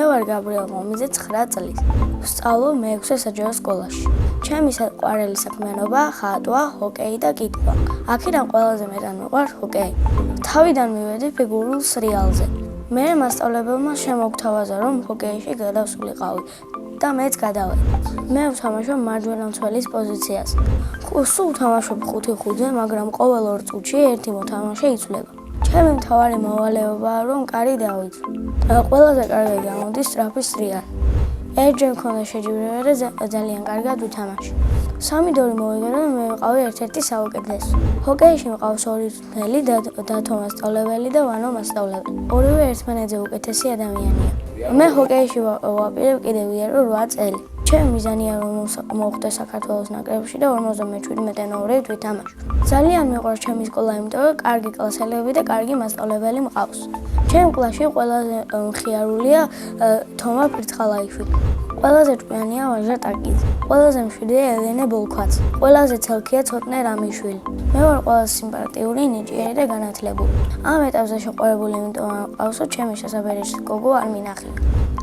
მე ვარ გაბრიელ მომიძე 9 წლის. ვსწავლობ მე-6 საჯარო სკოლაში. ჩემი საყვარელი საქმიანობა ხატვა, ჰოკეი და კითხვა. აქედან ყველაზე მეტად მიყვარს ჰოკეი. თავიდან მივედი ფიგურულ სრიალზე. მე მასწავლებელმა შემოგთავაზა, რომ ჰოკეიში გადავსულიყავი და მეც გადავედი. მე ვთამაშობ მარჯვენა მცველის პოზიციას. სულ ვთამაშობ 5-5-ზე, მაგრამ ყოველ 2 წუთში ერთი მოთამაშე იცვლება. ჩემი მთავარი მოვალეობაა, რომ კარი დავიცვი. ყველაზე კარგი გამოდის სწრაფი სრიალი. ერთჯერ მქონდა შეჯიბრება და ძალიან კარგად ვთამაშე. 3-2 მოვიგე და მე ვიყავი ერთ-ერთი საუკეთესო. ჰოკეიში მყავს 2 ძმელი, დათო მასწავლებელი და ვანო მასწავლებელი. ორივე ერთმანეთზე უკეთესი ადამიანია. მე ჰოკეიში ვაპირებ კიდევ იარო 8 წელი. ჩემი მიზანია რომ მოვხდე საქართველოს ნაკრებში და 57 ნომრით ვითამაშო. ძალიან მიყვარს ჩემი სკოლა, იმიტომ რომ კარგი კლასელები და კარგი მასწავლებელი მყავს. ჩემ კლასში ყველაზე მხიარულია თომა ფირცხალაიშვილი. ყველაზე ჭკვიანია ვაჟა ტაკიძე. ყველაზე მშვიდია ელენე ბოლქვაც. ყველაზე ცელქია ცოტნე რამიშვილი. მე ვარ ყველაზე სიმპათიური, ნიჭიერი და განათლებული. ამ ეტაპზე შეყვარებული, იმიტომ რომ მყავსო ჩემი შესაბერისი გოგო არ მინახია.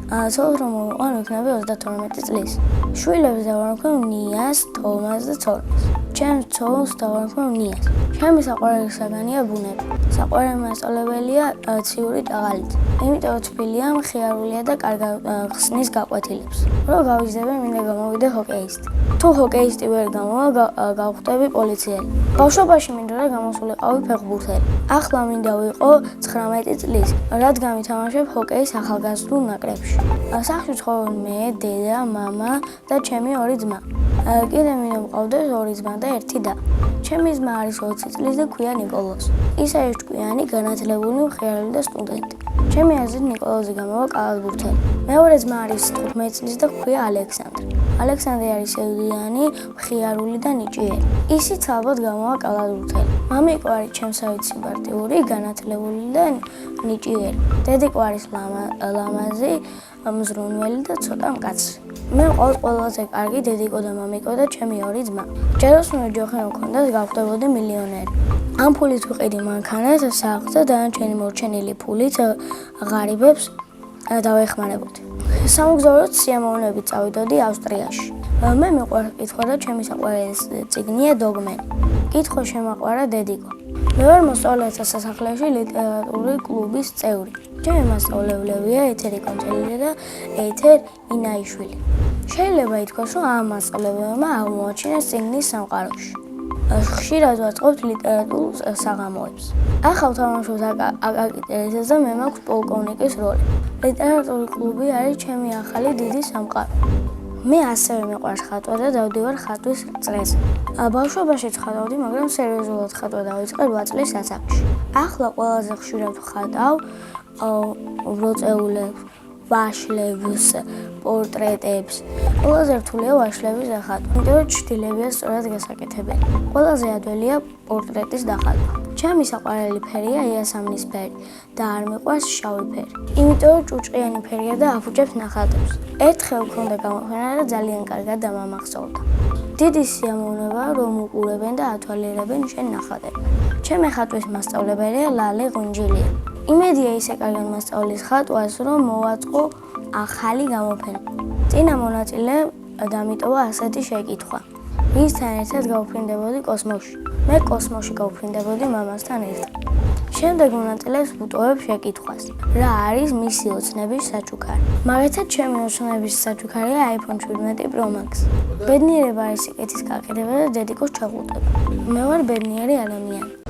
ცოლს რომ მოვიყვან ვიქნები 32 წლის. შვილებს დავარქვევ ნიას, თომას და ცოლს. ჩემს ცოლს დავარქვევ ნიას. ჩემი საყვარელი საგანია ბუნება. საყვარელი მასწავლებელია ციური ტაღალით. იმიტომ თბილია, მხიარულია და კარგად ხსნის გაკვეთილებს. რო გავიზრდები, მინდა გამოვიდე ჰოკეისტი. თუ ჰოკეისტი ვერ გამოვა, გავხდები პოლიციელი. ბავშვობაში მინდა და გამოსულიყავი ფეხბურთელი. ახლა მინდა ვიყო 19 წლის, რადგან ვითამაშებ ჰოკეის ახალგაზრდულ ნაკრებში. სახლში ცხოვრობენ მე, დედა, მამა და ჩემი 2 ძმა. კიდევ მინდა მყავდეს 2 ძმა და 1 და. ჩემი ძმა არის 20 წლის და ქვია ნიკოლოზ. ის არის ჭკვიანი, განათლებული, მხიარული და სტუდენტი. ჩემი აზრით ნიკოლოზი გამოვა კალათბურთელი. მეორე ძმა არის 15 წლის და ქვია ალექსანდრე. ალექსანდრე არის ელიანი, მხიარული და ნიჭიერი. ისიც ალბათ გამოვა კალათბურთელი. მამიკო არის ჩემსავით სიმპათიური, განათლებული და ნიჭიერი. დედიკო არის ლამაზი, მზრუნველი და ცოტა მკაცრი. მე მყავს ყველაზე კარგი დედიკო და მამიკო და ჩემი 2 ძმა. ჯეროსნური ჯოხი მქონდას გავხდებოდი მილიონერი. ამ ფულით ვიყიდი მანქანას, სახლს და დანარჩენი მორჩენილი ფულით ღარიბებს დავეხმარებოდი. სამოგზაუროდ სიამოვნებით წავიდოდი ავსტრიაში. მე მიყვარს კითხვა და ჩემი საყვარელი წიგნია დოგმენი. კითხვა შემაყვარა დედიკო. მე ვარ მოსწავლეთა სასახლეში ლიტერატურული კლუბის წევრი. ჩემი მასწავლებლებია ეთერი კონჩელია და ეთერ ინაიშვილი. შეიძლება ითქვას, რომ ამ მასწავლებლებმა აღმოაჩინეს წიგნის სამყაროში. ხშირად ვაწყობთ ლიტერატურულ საღამოებს. ახლა ვთამაშობთ აკაკი ტერეზას და მე მაქვს პოლკოვნიკის როლი. ლიტერატურული კლუბი არის ჩემი ახალი დიდი სამყარო. მე ასევე მიყვარს ხატვა და დავდივარ ხატვის წრეზე. ბავშვობაშიც ხატავდი, მაგრამ სერიოზულად ხატვა დავიწყე 8 წლის ასაკში. ახლა ყველაზე ხშირად ვხატავ ბროწეულებს, ვაშლებს, პორტრეტებს. ყველაზე რთულია ვაშლების დახატვა, იმიტომ რომ ჩრდილებია სწორად გასაკეთებელი. ყველაზე ადველია პორტრეტის დახატვა. ჩემი საყვარელი ფერია იასამნის ფერი და არ მიყვარს შავი ფერი. იმიტომ რომ ჭუჭყიანი ფერია და აფუჭებს ნახატებს. ერთხელ მქონდა გამოფენა და ძალიან კარგად დამამახსოვრდა. დიდი სიამოვნებაა, რომ უყურებენ და ათვალიერებენ შენ ნახატებს. ჩემი ხატვის მასწავლებელია ლალე ღუნჯილია. იმედია ისე კარგად მასწავლის ხატვას, რომ მოვაწყო ახალი გამოფენა. წინა მონაწილემ დამიტოვა ასეთი შეკითხვა. ვისთან ერთად გავფრინდებოდი კოსმოსში? მე კოსმოსში გავფრინდებოდი მამასთან ერთად. შემდეგ მონაწილეს ვუტოვებ შეკითხვას. რა არის მისი ოცნების საჩუქარი? მაგალითად, ჩემი ოცნების საჩუქარია iPhone 17 Pro Max. ბედნიერება არის სიკეთის გაკეთება და დედიკოს ჩაღუტება. მე ვარ ბედნიერი ადამიანი.